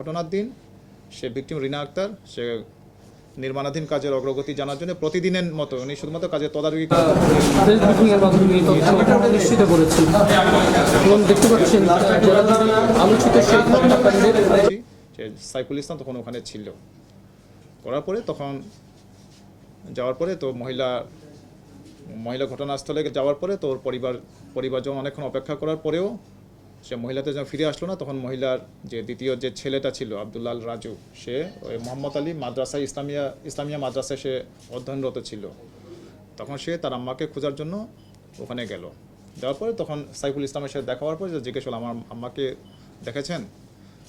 ঘটনার দিন সে ভিকটিম রিনা আক্তার সে নির্মাণাধীন কাজের অগ্রগতি জানার জন্য প্রতিদিনের মতো উনি শুধুমাত্র কাজের তদারকি নিশ্চিত করেছেন এবং দেখতে পাচ্ছেন আলোচিত সেই হত্যাকাণ্ডের সে সাইফুল ইসলাম তখন ওখানে ছিল। করার পরে তখন যাওয়ার পরে তো মহিলা ঘটনাস্থলে যাওয়ার পরে তো ওর পরিবার যখন অনেকক্ষণ অপেক্ষা করার পরেও সে মহিলাতে যখন ফিরে আসলো না, তখন মহিলার যে দ্বিতীয় যে ছেলেটা ছিল আব্দুল্লাহ রাজু, সে ওই মোহাম্মদ আলী মাদ্রাসায় ইসলামিয়া মাদ্রাসায় সে অধ্যয়নরত ছিল। তখন সে তার আম্মাকে খোঁজার জন্য ওখানে গেল। যাওয়ার পরে তখন সাইফুল ইসলামের সাথে দেখা হওয়ার পরে জিজ্ঞেস হলো, আমার আম্মাকে দেখেছেন?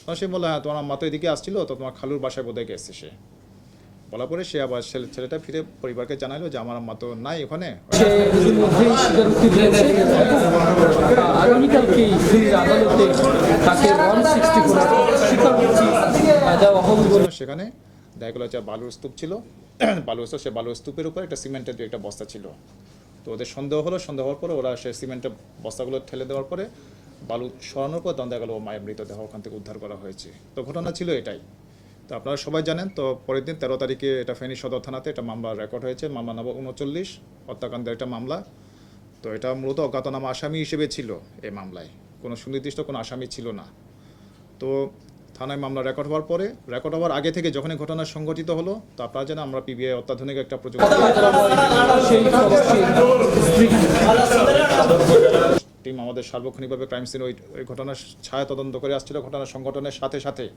তখন সে বললো, হ্যাঁ, তোমার আম্মা তো এদিকে আসছিল, তো তোমার খালুর বাসায় বোধহয় গেছে। সে বলার পরে সে আবার ছেলেটা ফিরে পরিবারকে জানালো যে আমার আম্মা তো নাই ওখানে। সেখানে দেখা গেলো যে বালুর স্তূপ ছিল, সে বালুর স্তূপের উপর একটা সিমেন্টের একটা বস্তা ছিল। তো ওদের সন্দেহ হওয়ার পরে ওরা সে সিমেন্টের বস্তাগুলো ঠেলে দেওয়ার পরে বালু সরানোর পর তখন দেখা গেলো মায়ের মৃতদেহ ওখান থেকে উদ্ধার করা হয়েছে। তো ঘটনা ছিল এটাই। তো আপনারা সবাই জানেন, তো পরের দিন 13 তারিখে এটা ফেনী সদর থানাতে একটা মামলা রেকর্ড হয়েছে, মামলা নম্বর 39 হত্যাকাণ্ডের একটা মামলা। তো এটা মূলত অজ্ঞাতনামা আসামি হিসেবে ছিল এই মামলায়, কোনো সুনির্দিষ্ট কোনো আসামি ছিল না। তো থানায় মামলা রেকর্ড হওয়ার আগে থেকে যখনই ঘটনা সংঘটিত হলো, তো আপনারা জানেন আমরা পিবিআই অত্যাধুনিক একটা প্রযুক্তি টিম আমাদের সার্বক্ষণিকভাবে ক্রাইম সিন ওই ঘটনার ছায়া তদন্ত করে আসছিল ঘটনা সংঘটনের সাথে সাথে।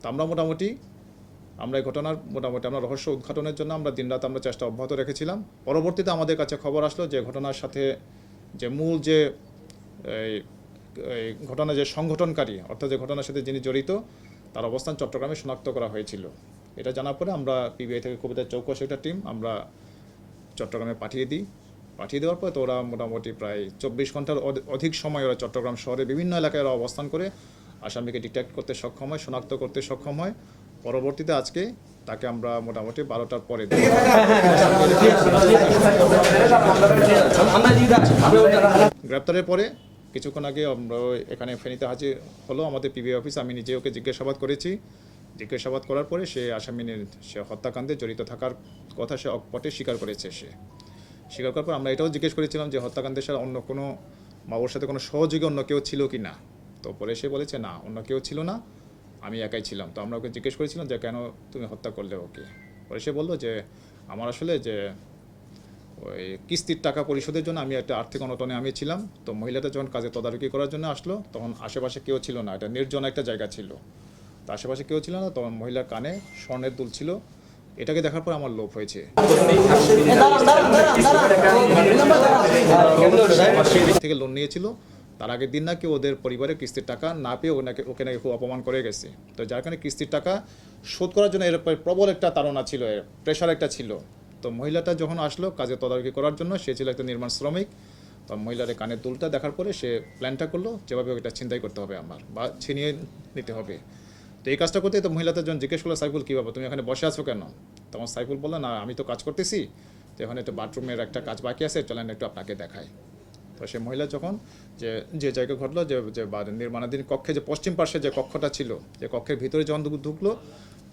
তো আমরা এই ঘটনার আমরা রহস্য উদ্ঘাটনের জন্য আমরা দিনরাত চেষ্টা অব্যাহত রেখেছিলাম। পরবর্তীতে আমাদের কাছে খবর আসলো যে ঘটনার সাথে যে মূল যে এই ঘটনা যে সংগঠনকারী, অর্থাৎ যে ঘটনার সাথে যিনি জড়িত, তার অবস্থান চট্টগ্রামে শনাক্ত করা হয়েছিল। এটা জানার পরে আমরা পিবিআই থেকে কবিতা চৌকস একটা টিম আমরা চট্টগ্রামে পাঠিয়ে দেওয়ার পর তো ওরা মোটামুটি প্রায় 24 ঘন্টার অধিক সময় ওরা চট্টগ্রাম শহরের বিভিন্ন এলাকায় ওরা অবস্থান করে আসামিকে ডিটেক্ট করতে সক্ষম হয়, শনাক্ত করতে সক্ষম হয়। পরবর্তীতে আজকে তাকে আমরা মোটামুটি 12টার পরে গ্রেপ্তারের পরে কিছুক্ষণ আগে আমরা এখানে ফেনীতে হাজির হলো আমাদের পিবিআই অফিস। আমি নিজে ওকে জিজ্ঞাসাবাদ করেছি। জিজ্ঞাসাবাদ করার পরে সে সে হত্যাকাণ্ডে জড়িত থাকার কথা সে অকপটে স্বীকার করেছে। স্বীকার করার পর আমরা এটাও জিজ্ঞেস করেছিলাম যে হত্যাকাণ্ডের সাথে অন্য কোনো ওর সাথে কোনো সহযোগী অন্য কেউ ছিল কি না। তো পরে সে বলেছে না, অন্য কেউ ছিল না, আমি একাই ছিলাম। তো আমরা ওকে জিজ্ঞেস করেছিলাম যে কেন তুমি হত্যা করলে ওকে। পরে সে বললো যে আমার আসলে যে ওই কিস্তির টাকা পরিশোধের জন্য আমি একটা আর্থিক অনটনে আমি ছিলাম। তো মহিলাটা যখন কাজে তদারকি করার জন্য আসলো, তখন আশেপাশে কেউ ছিল না, এটা নির্জন একটা জায়গা ছিল। তো আশেপাশে কেউ ছিল না, তখন মহিলার কানে স্বর্ণের দুল ছিল। এটাকে দেখার পর আমার লোভ হয়েছে। থেকে লোন নিয়েছিল, তার আগের দিন নাকি ওদের পরিবারের কিস্তির টাকা না পেয়ে ওকে নাকি খুব অপমান করে গেছে। তো যার কারণে কিস্তির টাকা শোধ করার জন্য এর প্রবল একটা তাড়না ছিল, প্রেশার একটা ছিল। তো মহিলাটা যখন আসলো কাজে তদারকি করার জন্য, সে ছিল একটা নির্মাণ শ্রমিক। তো মহিলার কানের দুলটা দেখার পরে সে প্ল্যানটা করলো যেভাবে ওটা ছিনতাই করতে হবে আমার, বা ছিনিয়ে নিতে হবে। তো এই কাজটা করতে তো মহিলাটা যখন জিজ্ঞেস করলো, সাইফুল কী বাবা তুমি এখানে বসে আছো কেন? তখন সাইফুল বললো, না আমি তো কাজ করতেছি, তো এখানে একটু বাথরুমের একটা কাজ বাকি আছে, চলেন একটু আপনাকে দেখাই। তো সে মহিলা যখন যে জায়গায় ঘটলো যে নির্মাণাধীন কক্ষে যে পশ্চিম পার্শ্বে যে কক্ষটা ছিল, যে কক্ষের ভিতরে যখন ঢুকলো,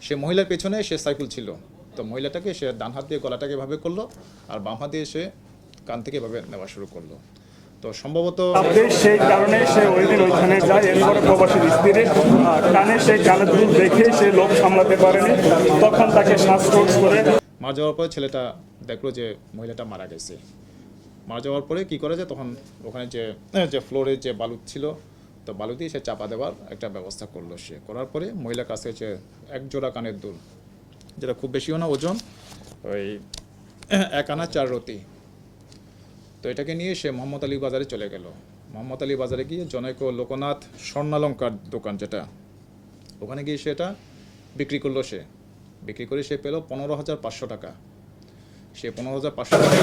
সে মহিলার পেছনে সে সাইফুল ছিল। তো মহিলাটাকে সে ডান হাত দিয়ে গলাটাকে এভাবে করলো, আর বাম হাত দিয়ে সে কান থেকে এভাবে নেওয়া শুরু করলো। তো সম্ভবত সেই কারণে সে ওই দিন ওইখানে যায়। এরপরে প্রবাসীর স্ত্রীর কানে সেই কানের দুল দেখে সে লোভ সামলাতে পারেনি, তখন তাকে শ্বাসকোট করে মারা যাওয়ার পরে ছেলেটা দেখলো যে মহিলাটা মারা গেছে। মারা যাওয়ার পরে কী করে, যে তখন ওখানে যে ফ্লোরে যে বালু ছিল, তো বালু দিয়ে সে চাপা দেওয়ার একটা ব্যবস্থা করলো। সে করার পরে মহিলার কাছে হচ্ছে এক জোড়া কানের দুল, যেটা খুব বেশিও না ওজন, ওই 1 আনা 4 রতি। তো এটাকে নিয়ে সে মোহাম্মদ আলী বাজারে চলে গেল। মোহাম্মদ আলী বাজারে গিয়ে জনৈক লোকনাথ স্বর্ণালঙ্কার দোকান যেটা, ওখানে গিয়ে সেটা বিক্রি করলো। সে বিক্রি করে সে পেল 15,500 টাকা। সে 15,500 টাকা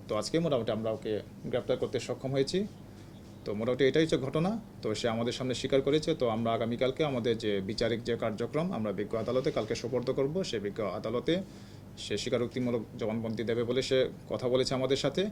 তো আজকে মোটামুটি আমরা ওকে গ্রেপ্তার করতে সক্ষম হয়েছি। তো মোটামুটি এটাই হচ্ছে ঘটনা। তো সে আমাদের সামনে স্বীকার করেছে। তো আমরা আগামীকালকে আমাদের যে বিচারিক যে কার্যক্রম আমরা বিজ্ঞ আদালতে কালকে সোপর্দ করব। সে বিজ্ঞ আদালতে সে স্বীকারোক্তিমূলক জবানবন্দি দেবে বলে সে কথা বলেছে আমাদের সাথে।